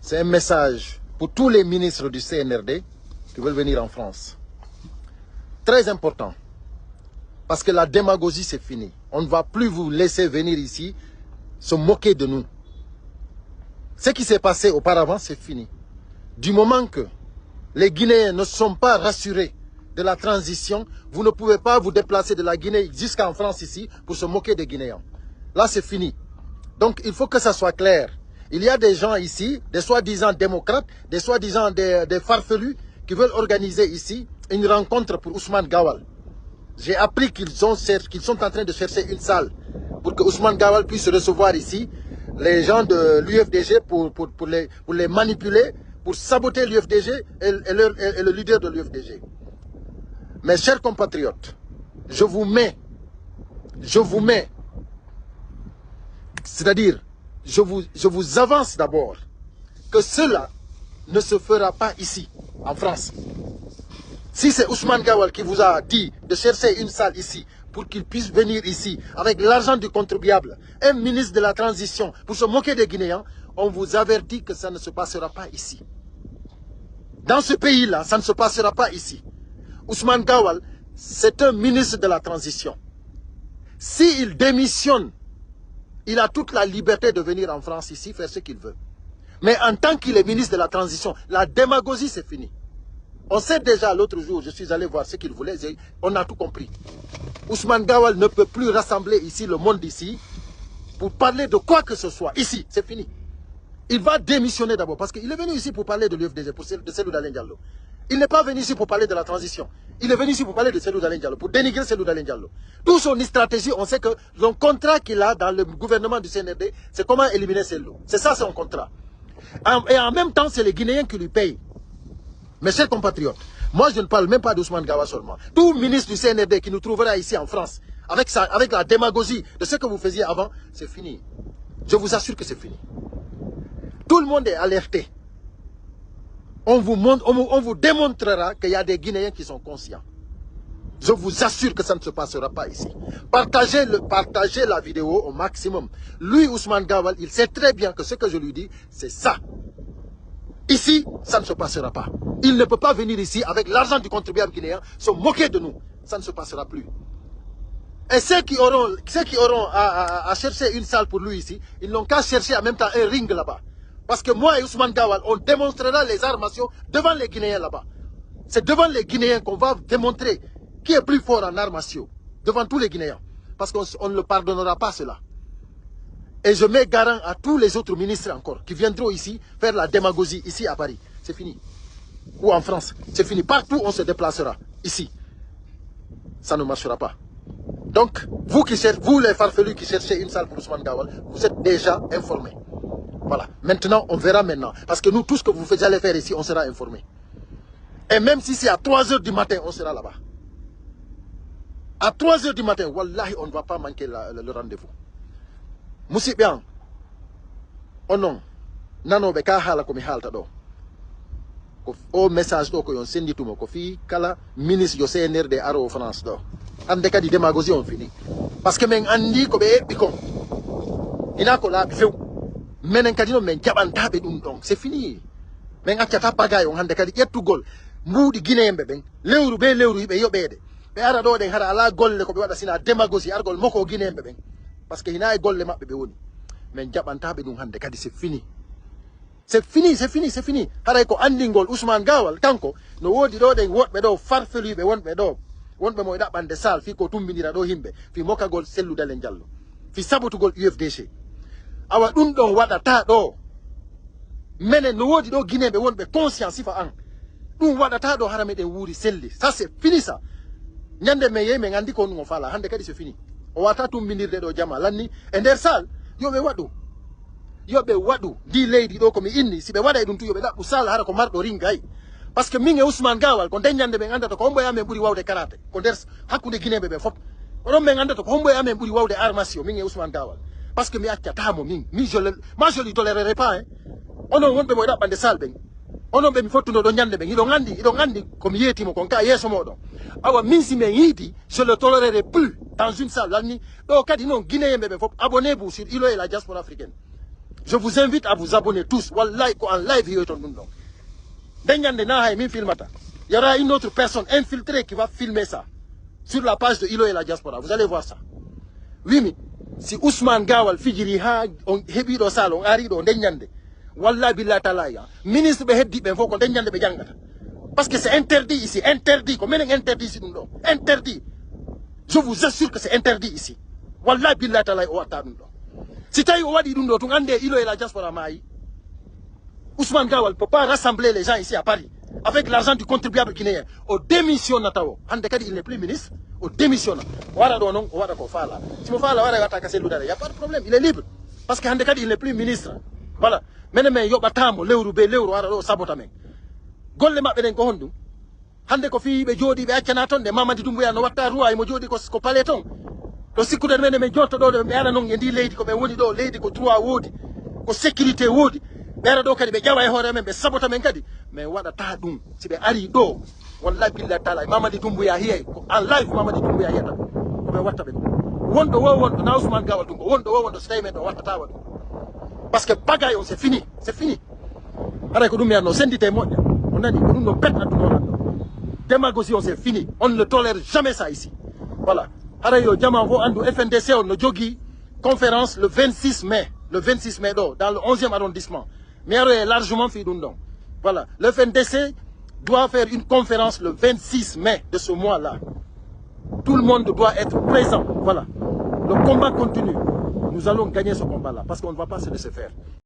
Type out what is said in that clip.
C'est un message pour tous les ministres du CNRD qui veulent venir en France. Très important. Parce que la démagogie, c'est fini. On ne va plus vous laisser venir ici se moquer de nous. Ce qui s'est passé auparavant, c'est fini. Du moment que les Guinéens ne sont pas rassurés de la transition, vous ne pouvez pas vous déplacer de la Guinée jusqu'en France ici pour se moquer des Guinéens. Là, c'est fini. Donc, il faut que ça soit clair. Il y a des gens ici, des soi-disant démocrates, des soi-disant des farfelus qui veulent organiser ici une rencontre pour Ousmane Gawal. J'ai appris qu'ils sont en train de chercher une salle pour que Ousmane Gawal puisse recevoir ici les gens de l'UFDG pour les manipuler, pour saboter l'UFDG et le leader de l'UFDG. Mes chers compatriotes, je vous mets, c'est-à-dire, je vous avance d'abord que cela ne se fera pas ici, en France. Si c'est Ousmane Gawal qui vous a dit de chercher une salle ici pour qu'il puisse venir ici avec l'argent du contribuable, un ministre de la transition pour se moquer des Guinéens, on vous avertit que ça ne se passera pas ici. Dans ce pays-là, ça ne se passera pas ici. Ousmane Gawal, c'est un ministre de la transition. S'il démissionne, il a toute la liberté de venir en France ici, faire ce qu'il veut. Mais en tant qu'il est ministre de la transition, la démagogie, c'est fini. On sait déjà l'autre jour, je suis allé voir ce qu'il voulait, on a tout compris. Ousmane Gawal ne peut plus rassembler ici le monde ici pour parler de quoi que ce soit. Ici, c'est fini. Il va démissionner d'abord parce qu'il est venu ici pour parler de l'UFDG, de Cellou Dalein Diallo. Il n'est pas venu ici pour parler de la transition. Il est venu ici pour parler de Cellou Dalein Diallo, pour dénigrer Cellou Dalein Diallo. Toute son stratégie, on sait que le contrat qu'il a dans le gouvernement du CNRD, c'est comment éliminer Cellou. C'est ça son contrat. Et en même temps, c'est les Guinéens qui lui payent. Mes chers compatriotes, moi je ne parle même pas d'Ousmane Gawal seulement. Tout ministre du CNRD qui nous trouvera ici en France, avec la démagogie de ce que vous faisiez avant, c'est fini. Je vous assure que c'est fini. Tout le monde est alerté. On vous démontrera qu'il y a des Guinéens qui sont conscients. Je vous assure que ça ne se passera pas ici. Partagez la vidéo au maximum. Lui, Ousmane Gawal, il sait très bien que ce que je lui dis, c'est ça. Ici, ça ne se passera pas. Il ne peut pas venir ici avec l'argent du contribuable guinéen se moquer de nous. Ça ne se passera plus. Et ceux qui auront à chercher une salle pour lui ici, ils n'ont qu'à chercher en même temps un ring là-bas. Parce que moi et Ousmane Gawal, on démontrera les arts martiaux devant les Guinéens là-bas. C'est devant les Guinéens qu'on va démontrer qui est plus fort en arts martiaux. Devant tous les Guinéens. Parce qu'on ne le pardonnera pas cela. Et je mets garant à tous les autres ministres encore qui viendront ici faire la démagogie ici à Paris. C'est fini. Ou en France. C'est fini. Partout on se déplacera. Ici. Ça ne marchera pas. Donc, vous les farfelus qui cherchez une salle pour Ousmane Gawal, vous êtes déjà informés. Voilà. Maintenant, on verra maintenant. Parce que nous, tout ce que vous allez faire ici, on sera informés. Et même si c'est à 3 h du matin, on sera là-bas. À 3 h du matin, wallahi, on ne va pas manquer le rendez-vous. Moussibian, onon, nano be ka hala ko mi halta do. O message do ko yon sendi tumo ko fi kala ministre yo CNRD aro France do. Ande kadi démagogie on fini. Parce que men andi ko be bikon. Ina ko la bi few. Menen kadi no men jabanta be dum donc c'est fini. Men accata pagay on hande kadi yettugol mbudi Guinéen be ben lewru be yobede. Be ara do den hara ala golle ko be wada sina démagogie argol moko Guinéen be ben. Parce que hina e golle mabbe be woni men jabantabe dum hande kadi c'est fini. C'est fini. Haray ko andingol Ousmane Gawal kanko no wodi do den wodbe do farfelu be wonbe do wonbe mo dabande sal fi ko tumbinira do himbe fi mokagol Cellou Dalein Diallo fi sabotugol UFDG awa dum don wadata do menen no wodi do Guinée be wonbe conscience fa an dum wadata do harame den wuri selli. Ça c'est fini ça. Nyande me yeme ngandi ko ngo fala hande kadi c'est fini. O wata tumbinirde do jama lanni e nder sal yobe wadu di lady do ko mi inni sibe wada dum tu yobe da usal hara ko mardo ringay parce que minge Ousmane Gawal ko denyande be nganda to ko hombo yame buri wawde karate ko nder hakkude Guinée be fop onon be nganda to ko hombo yame buri wawde armation minge Ousmane Gawal parce que mi accata mo je le tolérerai pas hein. Onon wonbe mo da bande sal ben onon be mi fottuno do nyande be ido ngandi ko mi yeti mo kon ka yeso modon awa min si men yidi je le tolérerai plus dans une salle lanni do kadi non Guinéen be fop abonnez-vous sur Ilo et la diaspora africaine. Je vous invite à vous abonner tous. Wallahi, en live, il y aura une autre personne infiltrée qui va filmer ça sur la page de Ilo et la diaspora. Vous allez voir ça. Oui, mais si Ousmane Gawal Fijiri ha on hebido salon arido ndenyande wallahi billahi ta'ala ya ministre be heddi be foko ndenyande be jangata parce que c'est interdit ici, interdit comme interdit ici interdit. Je vous assure que c'est interdit ici. Wallahi billahi ta'ala o wata dum do. Si tay o wadi dum do to ande Ilo et la diaspora mai Ousmane Gawal ne peut pas rassembler les gens ici à Paris avec l'argent du contribuable guinéen. Au démission Natao. Il n'est plus ministre. Au démission. Il n'y a pas de problème. Il est libre. Parce qu'il n'est plus ministre. Voilà. Mais il y a l'euro sabotamen. Golle ma benen ko hondu. Hande ko fi be jodi be accana ton de Mamadi Doumbouya no watta ruwa mo jodi ko paleton. To sikkude men men jotto do be ara non e ndi leydi ko be woni do leydi ko droit wodi ko sécurité wodi. Bera do kadi be jawa e hore men be sabota men kadi mais wadata dum si be ari do wallahi billahi taala Mamadi Doumbouya hiye en live Mamadi Doumbouya yata ko be watta be wondo wo wondo na Ousmane Gawal dum wondo wo wondo stay men do watta tawa parce que bagaille on c'est fini ara ko dum ya no sendite modja on nani ko dum no bet aduna démagogie on c'est fini on ne tolère jamais ça ici voilà ara yo jama vo andu FNDC on no jogi conférence le 26 mai dans le 11e arrondissement. Mais est largement fait d'un don. Voilà. Le FNDC doit faire une conférence le 26 mai de ce mois-là. Tout le monde doit être présent. Voilà. Le combat continue. Nous allons gagner ce combat-là parce qu'on ne va pas se laisser faire.